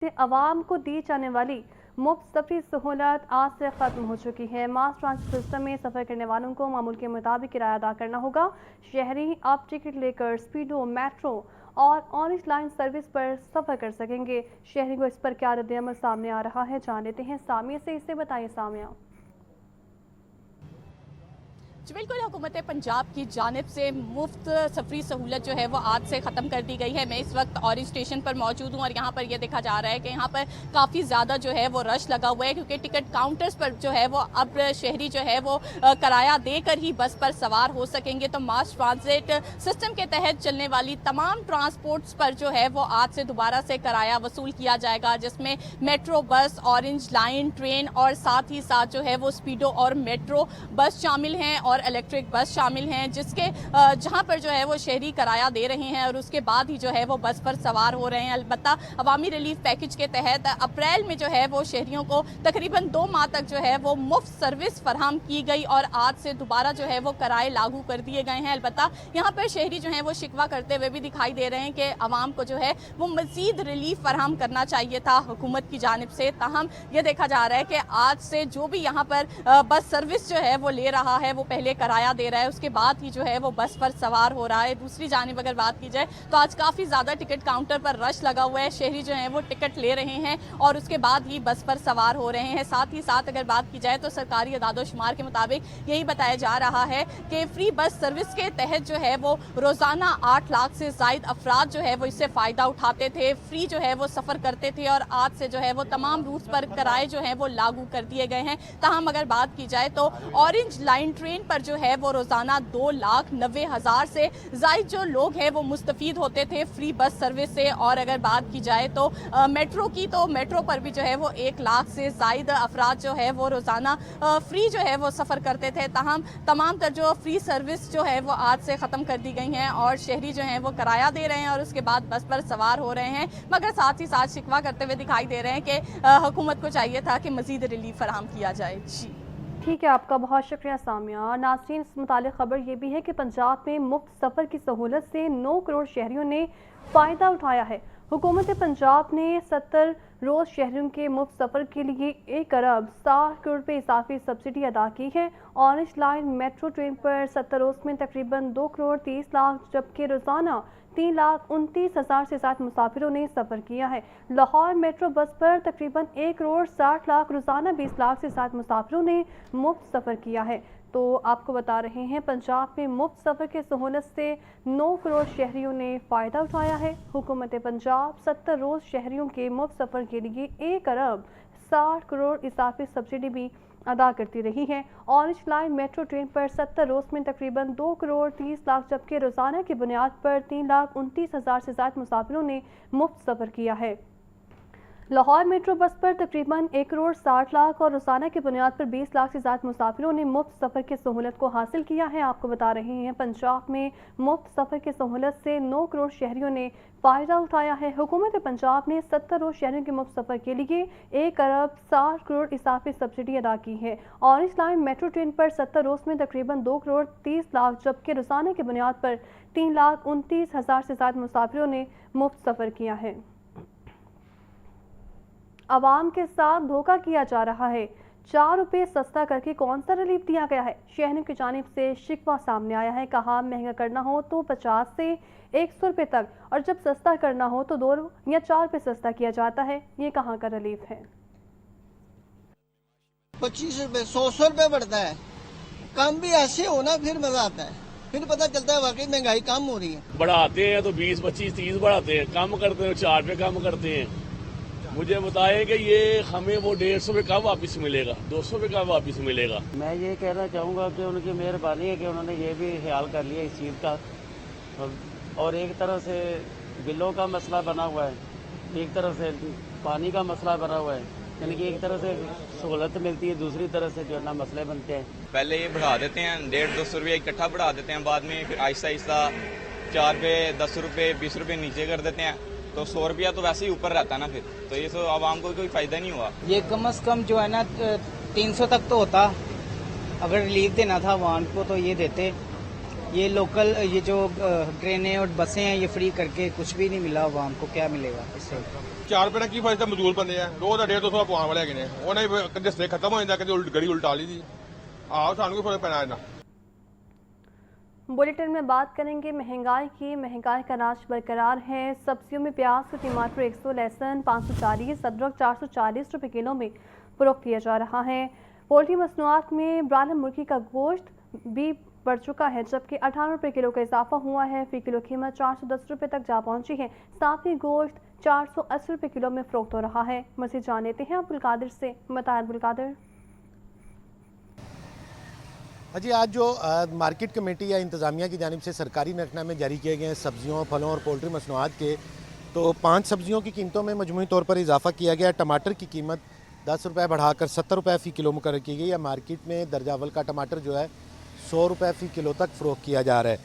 से आवाम को दी जाने वाली मुफ्त सफरी सहूलत आज से ख़त्म हो चुकी है। मास ट्रांजिट सिस्टम में सफ़र करने वालों को मामूल के मुताबिक किराया अदा करना होगा। शहरी अब टिकट लेकर स्पीडो, मेट्रो और ऑरेंज लाइन सर्विस पर सफ़र कर सकेंगे। शहरी को इस पर क्या रद्द-ए-अमल सामने आ रहा है, जान लेते हैं सामिया से। इसे बताइए सामिया। बिल्कुल, हुकूमत पंजाब की जानिब से मुफ्त सफरी सहूलत जो है वो आज से ख़त्म कर दी गई है। मैं इस वक्त ऑरेंज स्टेशन पर मौजूद हूँ और यहाँ पर यह देखा जा रहा है कि यहाँ पर काफ़ी ज़्यादा जो है वो रश लगा हुआ है, क्योंकि टिकट काउंटर्स पर जो है वो अब शहरी जो है वो किराया देकर ही बस पर सवार हो सकेंगे। तो मास ट्रांजिट सिस्टम के तहत चलने वाली तमाम ट्रांसपोर्ट्स पर जो है वो आज से दोबारा से किराया वसूल किया जाएगा, जिसमें metro bus, orange line train और साथ ही साथ जो है वो स्पीडो और मेट्रो बस शामिल हैं और इलेक्ट्रिक बस शामिल हैं, जिसके जहां पर जो है वो शहरी किराया दे रहे हैं और उसके बाद ही जो है वो बस पर सवार हो रहे हैं। अलबत्ता अवामी रिलीफ पैकेज के तहत अप्रैल में जो है वो शहरियों को तकरीबन 2 माह तक जो है वो मुफ्त सर्विस फराहम की गई और आज से दोबारा जो है वो किराए लागू कर दिए गए हैं। अलबत्ता यहाँ पर शहरी जो है वो शिकवा करते हुए भी दिखाई दे रहे हैं कि आवाम को जो है वो मजीद रिलीफ फराहम करना चाहिए था हुकूमत की जानिब से। ताहम यह देखा जा रहा है कि आज से जो भी यहाँ पर बस सर्विस जो है वो ले रहा है वो पहले किराया दे रहा है, उसके बाद ही जो है वो बस पर सवार हो रहा है। दूसरी जानिब अगर बात की जाए तो आज काफ़ी ज़्यादा टिकट काउंटर पर रश लगा हुआ है। शहरी जो है वो टिकट ले रहे हैं और उसके बाद ही बस पर सवार हो रहे हैं। साथ ही साथ अगर बात की जाए तो सरकारी अदाद-ओ-शुमार के मुताबिक यही बताया जा रहा है कि फ्री बस सर्विस के तहत जो है वो रोज़ाना 8 लाख से ज़ायद अफराद जो है वो इससे फ़ायदा उठाते थे, फ्री जो है वो सफ़र करते थे और आज से जो है वो तमाम रूट्स पर किराए जो है वो लागू कर दिए गए हैं। ताहम अगर बात की जाए तो ऑरेंज लाइन ट्रेन पर जो है वो रोज़ाना 2,90,000 से ज़ायद जो लोग हैं वो मुस्तफ़ीद होते थे फ्री बस सर्विस से। और अगर बात की जाए तो मेट्रो की, तो मेट्रो पर भी जो है वो 1 लाख से ज़ायद अफराद जो है वो रोज़ाना फ्री जो है वो सफ़र करते थे। ताहम तमाम तर जो फ्री सर्विस जो है वो आज से ख़त्म कर दी गई हैं और शहरी जो हैं वो किराया दे रहे हैं और उसके बाद बस पर सवार हो रहे हैं, मगर साथ ही साथ शिकवा करते हुए दिखाई दे रहे हैं कि हुकूमत को चाहिए था कि मज़ीद रिलीफ फराहम किया जाए। जी ठीक है, आपका बहुत शुक्रिया सामिया। नाज़रीन, इस मुतालिक खबर ये भी है कि पंजाब में मुफ्त सफ़र की सहूलत से 9 करोड़ शहरियों ने फ़ायदा उठाया है। हुकूमत पंजाब ने 70 रोज़ शहरियों के मुफ्त सफ़र के लिए 1 अरब 60 करोड़ रुपये इजाफी सब्सिडी अदा की है। ऑरेंज लाइन मेट्रो ट्रेन पर 70 रोज़ में तकरीबन 2 करोड़ 30 लाख जबकि रोज़ाना 3,29,000 से ज़्यादा मुसाफिरों ने सफ़र किया है। लाहौर मेट्रो बस पर तकरीबन 1 करोड़ 60 लाख, रोज़ाना 20 लाख से ज़्यादा मुसाफिरों ने मुफ्त सफ़र किया है। तो आपको बता रहे हैं, पंजाब में मुफ्त सफ़र की सहूलत से 9 करोड़ शहरियों ने फ़ायदा उठाया है। हुकूमत पंजाब 70 रोज़ शहरियों के मुफ्त सफ़र के लिए 1 अरब 60 करोड़ इजाफी सब्सिडी भी अदा करती रही है। ऑरेंज लाइन मेट्रो ट्रेन पर 70 रोज़ में तकरीबन 2 करोड़ 30 लाख जबकि रोज़ाना की बुनियाद पर 3,29,000 से ज़्यादा मुसाफिरों ने मुफ्त सफ़र किया है। लाहौर मेट्रो बस पर तकरीबन 1 करोड़ 60 लाख और रोज़ाना की बुनियाद पर 20 लाख से ज़्यादा मुसाफिरों ने मुफ्त सफ़र की सहूलत को हासिल किया है। आपको बता रहे हैं, पंजाब में मुफ्त सफ़र की सहूलत से 9 करोड़ शहरियों ने फ़ायदा उठाया है। हुकूमत पंजाब ने 70 रोज़ शहरियों के मुफ्त सफ़र के लिए 1 अरब 60 करोड़ इजाफी सब्सिडी अदा की है। ऑरेंज लाइन मेट्रो ट्रेन पर 70 रोज़ में तकरीबन 2 करोड़ 30 लाख जबकि रोज़ाना की बुनियाद पर 3,29,000 से ज़्यादा मुसाफिरों ने मुफ्त सफ़र किया है। आवाम के साथ धोखा किया जा रहा है। 4 रुपये सस्ता करके कौन सा रिलीफ दिया गया है? शहरियों की जानिब से शिकवा सामने आया है। कहा महंगा करना हो तो 50 से 100 रुपये तक और जब सस्ता करना हो तो 2 या 4 रुपये सस्ता किया जाता है। ये कहाँ का रिलीफ है? 25 रुपये 100 रुपये बढ़ता है। कम भी ऐसे हो ना फिर मजा आता है, फिर पता चलता है वाकई महंगाई कम हो रही है। बढ़ाते हैं तो 20, 25, 30 बढ़ाते हैं, कम करते हैं 4 रुपये कम करते हैं। मुझे बताएं कि ये हमें वो 150 रुपये कब वापस मिलेगा, 200 रुपये कब वापस मिलेगा? मैं ये कहना चाहूँगा कि उनकी मेहरबानी है कि उन्होंने ये भी ख्याल कर लिया इस चीज़ का। और एक तरह से बिलों का मसला बना हुआ है, एक तरह से पानी का मसला बना हुआ है, यानी कि एक तरह से सहूलत मिलती है, दूसरी तरह से जो है ना मसले बनते हैं। पहले ये बढ़ा देते हैं 150-200 रुपये इकट्ठा बढ़ा देते हैं, बाद में फिर आहिस्ता आहिस्ता 4 रुपये 10 रुपये 20 रुपये नीचे कर देते हैं, तो 100 रुपया तो वैसे ही ऊपर रहता है ना, फिर तो ये तो आवाम को कोई फायदा नहीं हुआ। ये कम से कम जो है ना 300 तक तो होता, अगर रिलीफ देना था आवाम को तो ये देते। ये लोकल ये जो ट्रेनें और बसें हैं ये फ्री करके कुछ भी नहीं मिला आवाम को, क्या मिलेगा इससे? 4 रुपए की फायदा मजदूर बंदे हैं, रोज 150-200 पवाने वाले हैं उन्हें कदे से खत्म हो जाता, कदे गड़ी उल्टा ली थी। आओ सानू कोई फर्क पैना है। बुलेटिन में बात करेंगे महंगाई की। महंगाई का राज बरकरार है। सब्जियों में प्याज और टमाटर 100, लहसुन 540, अदरक 440 रुपये किलो में फरोख्त किया जा रहा है। पोल्ट्री मसनूआत में ब्रायलर मुर्गी का गोश्त भी बढ़ चुका है, जबकि 18 रुपये किलो का इजाफा हुआ है। फी किलो कीमत 410 रुपये तक जा पहुंची है। साथ ही गोश्त 480 रुपये किलो में फरोख्त हो रहा है। मज़ीद जान लेते हैं अब्दुल कादिर से। बताया अब्दुल कादिर। जी, आज जो मार्केट कमेटी या इंतज़ामिया की जानिब से सरकारी नरखनामे जारी किए गए हैं सब्जियों, फलों और पोल्ट्री मसनूआत के, तो 5 सब्जियों की कीमतों में मजमूई तौर पर इजाफा किया गया। टमाटर की कीमत 10 रुपये बढ़ाकर 70 रुपये फ़ी किलो मुकर्रर की गई है। मार्केट में दर्जा अव्वल का टमाटर जो है 100 रुपये फ़ी किलो तक फ़रोख्त किया जा रहा है।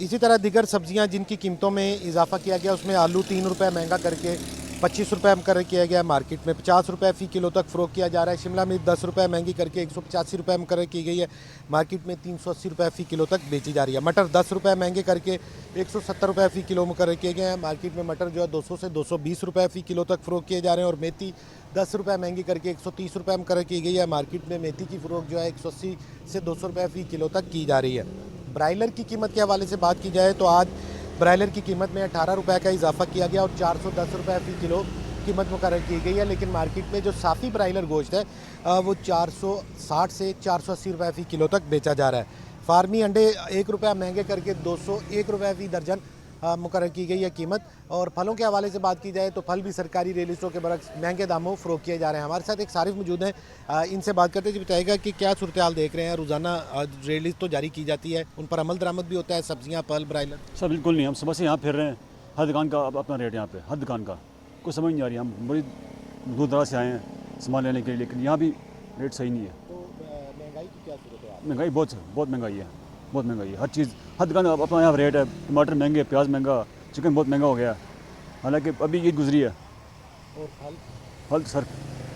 इसी तरह दीगर सब्जियां जिनकी कीमतों में इजाफा किया गया, उसमें आलू 3 रुपये महंगा करके 25 रुपये मुकर्रर किया गया। मार्केट में 50 रुपये फ़ी किलो तक फ़रोख्त किया जा रहा है। शिमला मिर्च 10 रुपये महंगी करके 185 रुपये मुकर्रर की गई है। मार्केट में 380 रुपये फ़ी किलो तक बेची जा रही है। मटर 10 रुपये महंगे करके 170 रुपये फ़ी किलो मुकर्रर किए गए हैं। मार्केट में मटर जो है 200 से 220 रुपये फ़ी किलो तक फ़रोख्त किए जा रहे हैं। और मेथी 10 रुपये महंगी करके 130 रुपये मुकर्रर की गई है। मार्केट में मेथी की फ़रोख्त जो है 180 से 200 रुपये फ़ी किलो तक की जा रही है। ब्रायलर की कीमत के हवाले से बात की जाए तो आज ब्रायलर की कीमत में 18 रुपये का इजाफा किया गया और 410 रुपये फ़ी किलो कीमत मुकर्रर की गई है। लेकिन मार्केट में जो साफ़ी ब्रायलर गोश्त है वो 460 से 480 रुपये फ़ी किलो तक बेचा जा रहा है। फार्मी अंडे 1 रुपया महंगे करके 201 रुपये फ़ी दर्जन मुकर्रर की गई है कीमत। और फलों के हवाले से बात की जाए तो फल भी सरकारी रियलिस्टों के बरक्स महंगे दामों फ़रोख्त किए जा रहे हैं। हमारे साथ एक सारिफ मौजूद हैं, इनसे बात करते हैं। बताएगा कि क्या सूरत हाल देख रहे हैं। रोज़ाना रेट तो जारी की जाती है, उन पर अमल दरामद भी होता है, सब्जियाँ, फल, ब्रायलर? सर बिल्कुल नहीं, हम सुबह से यहाँ फिर रहे हैं। हर दुकान का अपना रेट, यहाँ पे हर दुकान का कुछ समझ नहीं आ रही। हम बड़ी दूर दराज से आए हैं सामान लेने के लिए, लेकिन यहाँ भी रेट सही नहीं है। तो महंगाई की क्या सूरत है? महंगाई बहुत महंगाई है, बहुत महंगाई है। हर चीज़, हर दुकान का अपना यहाँ रेट है। टमाटर महंगे, प्याज महंगा, चिकन बहुत महंगा हो गया। हालांकि अभी ईद गुजरी है। और फल सर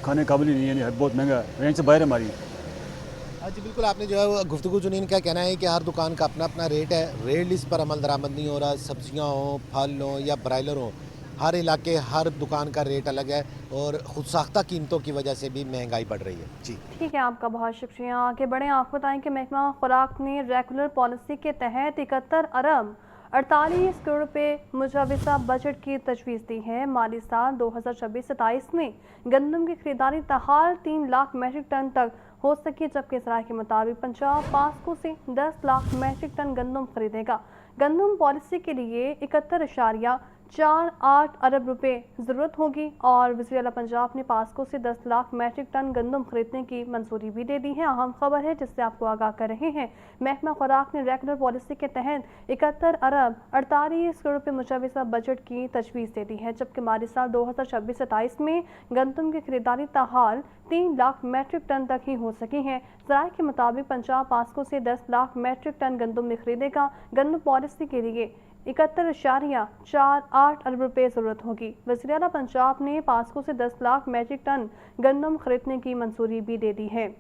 खाने काबिल ही नहीं है, बहुत महंगा है, रेंज से बाहर है हमारी। जी बिल्कुल, आपने जो है गुफ्तगू चुनी। इनका कहना है कि हर दुकान का अपना अपना रेट है, रेट लिस्ट पर अमल दरामद नहीं हो रहा। सब्जियाँ हों, फल हों या ब्रायलर हों, हर इलाके हर दुकान का रेट अलग है और खुद साख्ता कीमतों की वजह से भी महंगाई बढ़ रही है। जी ठीक है, आपका बहुत शुक्रिया। आगे बढ़ें, आपको बताएं कि महकमा खुराक ने रेगुलर पॉलिसी के तहत 71 अरब 48 करोड़ रुपये मुजाविजा बजट की तजवीज़ दी है। माली साल 2026-27 में गंदम की खरीदारी ताहाल 3 लाख मैट्रिक टन तक हो सकी, जबकि इसराए के मुताबिक पंजाब पास्को से 10 लाख मैट्रिक टन गंदम खरीदेगा। गंदम पॉलिसी के लिए 71.48 अरब रुपए ज़रूरत होगी और वज़ीर आला पंजाब ने पास्को से 10 लाख मैट्रिक टन गंदम खरीदने की मंजूरी भी दे दी है। अहम खबर है जिससे आपको आगाह कर रहे हैं। महकमा खुराक ने रेगुलर पॉलिसी के तहत 71 अरब 48 करोड़ रुपये मुजाविजा बजट की तजवीज़ दे दी है, जबकि माली साल 2026-27 में गंदम की खरीदारी ताहाल 3 लाख मैट्रिक टन तक ही हो सकी है। ज़राए के मुताबिक पंजाब पास्को से 10 लाख मैट्रिक टन गंदम में खरीदेगा। गंदम पॉलिसी के लिए 71.48 अरब रुपये ज़रूरत होगी। वज़ीर आला पंजाब ने पास्को से 10 लाख मैट्रिक टन गंदम खरीदने की मंजूरी भी दे दी है।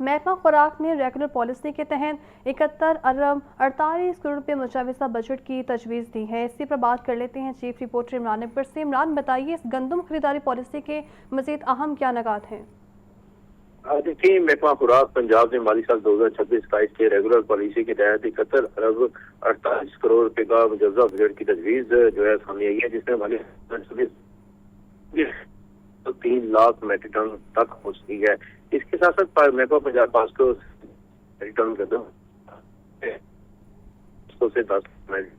महकमा खुराक ने रेगुलर पॉलिसी के तहत 71 अरब 48 करोड़ रुपये मुजाविजा बजट की तजवीज़ दी है। इसी पर बात कर लेते हैं चीफ रिपोर्टर इमरान अकबर से। इमरान, बताइए इस गंदम खरीदारी पॉलिसी के मज़ीद अहम क्या नकात हैं? देखिए, महकमा खुराक पंजाब ने माली साल 2026-27 के रेगुलर पॉलिसी के तहत 71 अरब 48 करोड़ रुपए का मुजव्जा बजट की तजवीज़ जो है सामने आई है, जिसमें माली 3 लाख मैट्रिक टन तक हो सकी है। इसके साथ साथ महकमा पंजाब पास्को मैट्रिक टन गंदम से 10 मैट्रिक।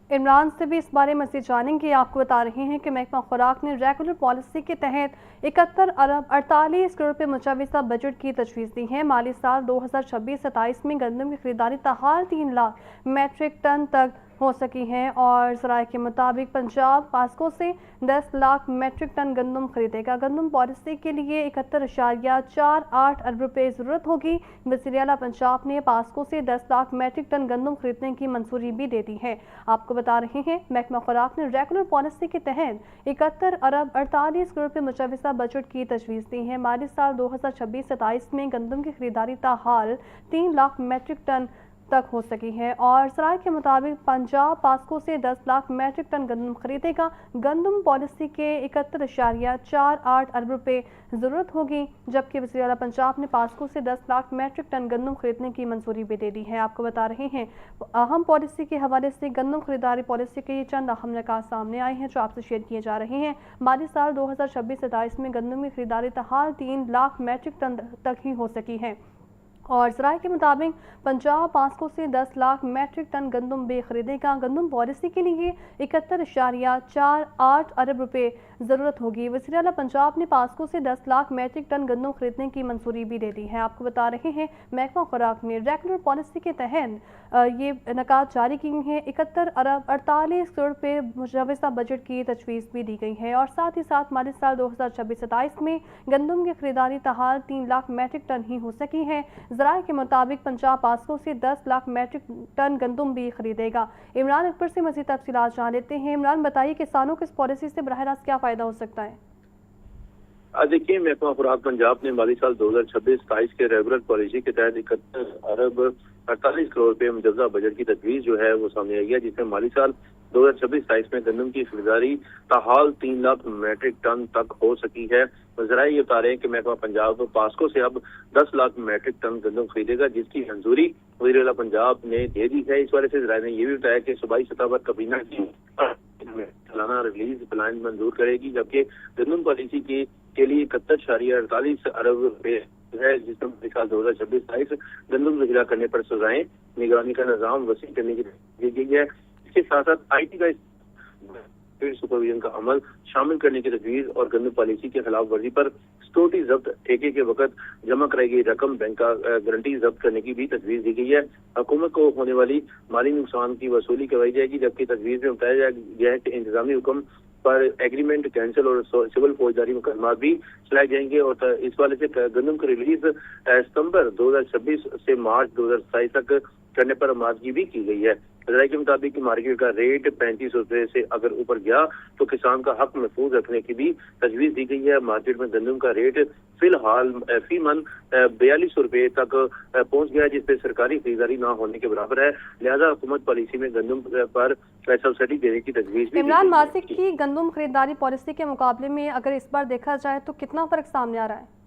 इमरान से भी इस बारे में मज़ीद जानेंगे। आपको बता रहे हैं कि महकमा खुराक ने रेगुलर पॉलिसी के तहत 71 अरब 48 करोड़ रुपये मुजाविजा बजट की तजवीज़ दी है। माली साल 2026-27 में गंदम की खरीदारी ताहाल 3 लाख मैट्रिक टन तक हो सकी हैं। और ज़राए के मुताबिक पंजाब पास्को से 10 लाख मेट्रिक टन गंदम खरीदेगा। गंदम पॉलिसी के लिए 71.48 अरब रुपए ज़रूरत होगी। वज़ीर आला पंजाब ने पास्को से 10 लाख मेट्रिक टन गंदम खरीदने की मंजूरी भी दे दी है। आपको बता रहे हैं महकमा खुराक ने रेगुलर पॉलिसी के तहत 71 अरब 48 करोड़ रुपये मुचव्वज़ा बजट की तजवीज़ दी है। माली साल 2026-27 में गंदम की खरीदारी ताहाल 3 लाख मेट्रिक टन तक हो सकी है। और ज़राए के मुताबिक पंजाब पास्को से 10 लाख मेट्रिक टन गंदम खरीदेगा। गंदम पॉलिसी के 71.48 अरब रुपए ज़रूरत होगी, जबकि वज़ीर आला पंजाब ने पास्को से 10 लाख मेट्रिक टन गंदम खरीदने की मंजूरी भी दे दी है। आपको बता रहे हैं अहम पॉलिसी के हवाले से गंदम खरीदारी पॉलिसी के चंद अहम निकात सामने आए हैं जो आपसे शेयर किए जा रहे हैं। माली साल 2026-27 में गंदम की खरीदारी ताहाल 3 लाख मेट्रिक टन तक ही हो सकी है। और ज़राए के मुताबिक पंजाब पास्को से 10 लाख मेट्रिक टन गंदम भी खरीदेगा। गंदम पॉलिसी के लिए 71.48 अरब रुपए ज़रूरत होगी। वज़ीर आला पंजाब ने पास्को से 10 लाख मेट्रिक टन गंदम खरीदने की मंजूरी भी दे दी है। आपको बता रहे हैं महकमा खुराक ने रेगुलर पॉलिसी के तहत ये नकात जारी की हैं। 71 अरब 48 करोड़ रुपये मुचव्वज़ा बजट की तजवीज़ भी दी गई है। और साथ ही साथ माली साल 2026-27 में गंदम की खरीदारी ताहाल 3 लाख मेट्रिक टन ही हो सकी है। ज़राए के मुताबिक पंजाब पास्को से 10 लाख मेट्रिक टन गंदम भी खरीदेगा। इमरान अकबर से मज़ीद तफसीलात जान लेते हैं। इमरान, बताइए किसानों को इस पॉलिसी से बराह रास्त क्या फ़ायदा हो सकता है? देखिए, महकमा खुराक पंजाब ने माली साल 2026-27 के रेगुलर पॉलिसी के तहत 71 अरब 48 करोड़ रुपए मुजव्वज़ा बजट की तजवीज़ जो है वो सामने आई है, जिसमें माली साल 2026-27 में गंदम की खरीदारी ताहाल 3 लाख मेट्रिक टन तक हो सकी है। ज़राए ये बता रहे हैं कि महकमा पंजाब पास्को से अब 10 लाख मेट्रिक टन गंदम खरीदेगा, जिसकी मंजूरी वज़ीर आला पंजाब ने दे दी है। इस वाले से ज़राए ने यह भी बताया कि सूबाई सतह पर काबीना की सालाना रिलीज प्लान मंजूर करेगी, जबकि गंदम पॉलिसी के लिए 71.48 अरब रुपए है, जिसमें साल 2026-27 गंदम ज़ख़ीरा करने पर सजाएं निगरानी का निज़ाम वसी करने की गई है। इसके साथ साथ IT का सुपरविजन का अमल शामिल करने की तजवीज़ और गंदम पॉलिसी के खिलाफ वर्जी पर सिक्योरिटी जब्त ठेके के वक्त जमा कराई गई रकम बैंक का गारंटी जब्त करने की भी तजवीज़ दी गई है। हुकूमत को होने वाली माली नुकसान की वसूली करवाई जाएगी, जबकि तजवीज़ में बताया गया है कि इंतजामी हुक्म पर एग्रीमेंट कैंसिल और सिविल फौजदारी मुकदमा भी चलाए जाएंगे। और इस वाले से गंदम की रिलीज सितंबर 2026 से मार्च 2027 तक करने पर आमादगी भी की गई है। ज़राए के मुताबिक मार्केट का रेट 3500 रुपए से अगर ऊपर गया तो किसान का हक महफूज रखने की भी तजवीज़ दी गई है। मार्केट में गंदम का रेट फिलहाल फी मन 4200 रुपए तक पहुंच गया, जिसपे सरकारी खरीदारी ना होने के बराबर है। लिहाजा हुकूमत पॉलिसी में गंदम पर सब्सिडी देने की तजवीज़ भी। इमरान, मासिक की गंदम खरीदारी पॉलिसी के मुकाबले में अगर इस बार देखा जाए तो कितना फर्क सामने आ रहा है?